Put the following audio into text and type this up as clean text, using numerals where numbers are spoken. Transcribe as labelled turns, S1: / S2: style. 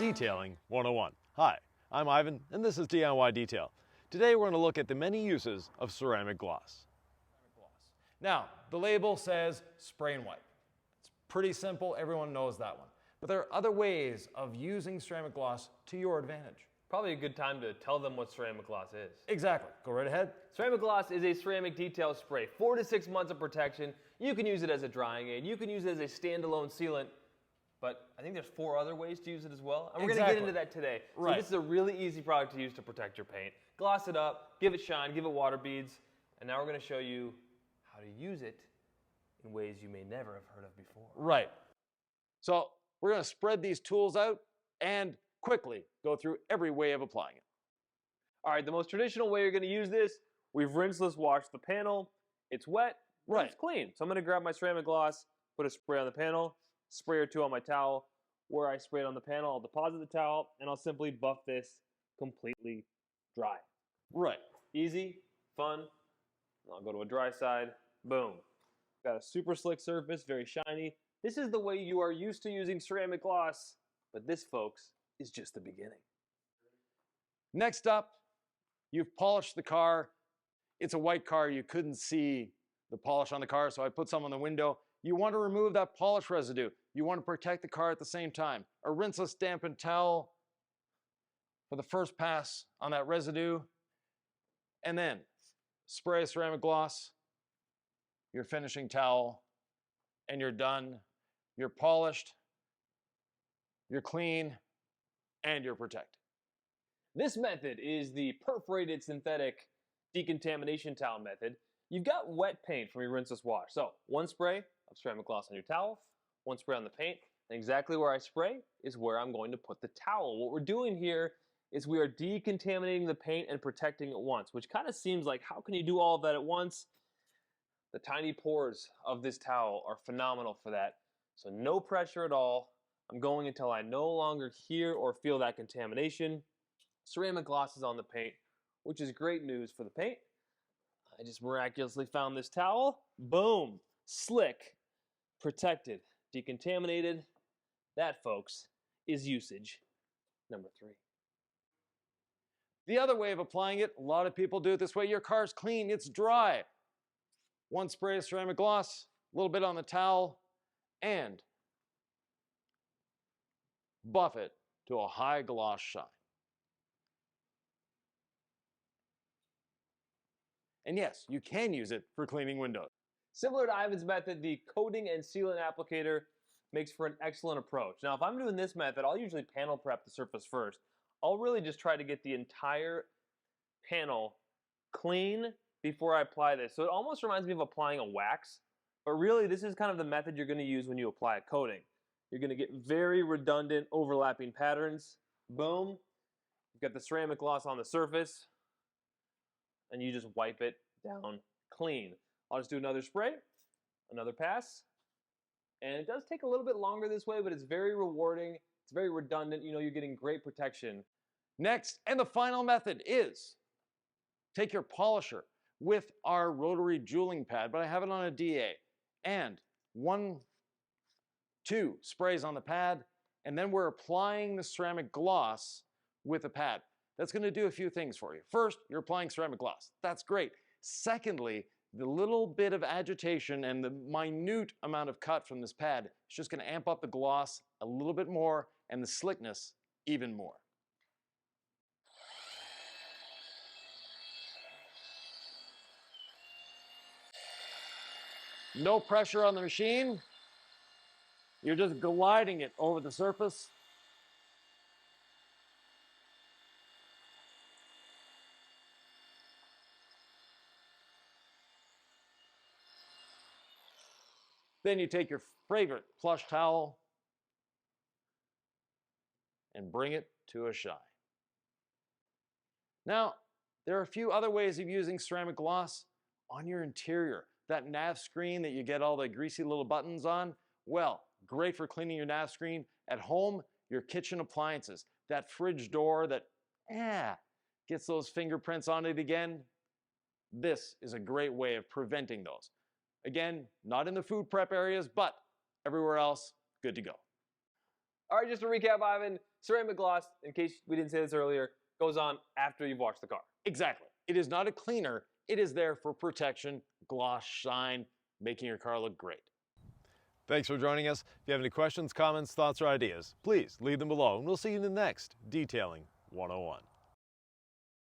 S1: Detailing 101. Hi, I'm Ivan, and this is DIY Detail. Today we're going to look at the many uses of ceramic gloss. Now, the label says spray and wipe. It's pretty simple, everyone knows that one. But there are other ways of using ceramic gloss to your advantage.
S2: Probably a good time to tell them what ceramic gloss is.
S1: Exactly, go right ahead.
S2: Ceramic gloss is a ceramic detail spray. 4 to 6 months of protection. You can use it as a drying aid. You can use it as a standalone sealant. But I think there's 4 other ways to use it as well. And we're going to get into that today.
S1: Right.
S2: So this is a really easy product to use to protect your paint. Gloss it up, give it shine, give it water beads. And now we're going to show you how to use it in ways you may never have heard of before.
S1: Right. So we're going to spread these tools out and quickly go through every way of applying it.
S2: All right, the most traditional way you're going to use this, we've rinseless washed the panel. It's wet,
S1: right.
S2: It's clean. So I'm going to grab my ceramic gloss, put a spray on the panel, spray or 2 on my towel. Where I spray it on the panel, I'll deposit the towel, and I'll simply buff this completely dry.
S1: Right.
S2: Easy, fun. I'll go to a dry side. Boom. Got a super slick surface, very shiny. This is the way you are used to using ceramic gloss, but this, folks, is just the beginning.
S1: Next up, you've polished the car. It's a white car. You couldn't see the polish on the car, so I put some on the window. You want to remove that polish residue. You want to protect the car at the same time. A rinseless dampened towel for the first pass on that residue, and then spray ceramic gloss, your finishing towel, and you're done. You're polished, you're clean, and you're protected.
S2: This method is the perforated synthetic decontamination towel method. You've got wet paint from your rinseless wash. So 1 spray of ceramic gloss on your towel, 1 spray on the paint, and exactly where I spray is where I'm going to put the towel. What we're doing here is we are decontaminating the paint and protecting it once, which kind of seems like, how can you do all of that at once? The tiny pores of this towel are phenomenal for that. So no pressure at all. I'm going until I no longer hear or feel that contamination. Ceramic gloss is on the paint, which is great news for the paint. I just miraculously found this towel. Boom. Slick. Protected. Decontaminated. That, folks, is usage number 3.
S1: The other way of applying it, a lot of people do it this way. Your car's clean, it's dry. 1 spray of ceramic gloss, a little bit on the towel, and buff it to a high gloss shine. And yes, you can use it for cleaning windows.
S2: Similar to Ivan's method, the coating and sealant applicator makes for an excellent approach. Now, if I'm doing this method, I'll usually panel prep the surface first. I'll really just try to get the entire panel clean before I apply this. So it almost reminds me of applying a wax, but really this is kind of the method you're going to use when you apply a coating. You're going to get very redundant overlapping patterns. Boom. You've got the ceramic gloss on the surface, and you just wipe it down clean. I'll just do another spray, another pass, and it does take a little bit longer this way, but it's very rewarding. It's very redundant. You know, you're getting great protection.
S1: Next, and the final method is take your polisher with our rotary jeweling pad, but I have it on a DA, and 1, 2 sprays on the pad, and then we're applying the ceramic gloss with a pad. That's going to do a few things for you. First, you're applying ceramic gloss. That's great. Secondly, the little bit of agitation and the minute amount of cut from this pad is just going to amp up the gloss a little bit more and the slickness even more. No pressure on the machine. You're just gliding it over the surface. Then you take your favorite plush towel and bring it to a shine. Now, there are a few other ways of using ceramic gloss on your interior. That nav screen that you get all the greasy little buttons on, well, great for cleaning your nav screen. At home, your kitchen appliances, that fridge door that gets those fingerprints on it again. This is a great way of preventing those. Again, not in the food prep areas, but everywhere else, good to go.
S2: All right, just to recap, Ivan, ceramic gloss, in case we didn't say this earlier, goes on after you've washed the car.
S1: Exactly. It is not a cleaner. It is there for protection, gloss, shine, making your car look great.
S3: Thanks for joining us. If you have any questions, comments, thoughts, or ideas, please leave them below, and we'll see you in the next Detailing 101.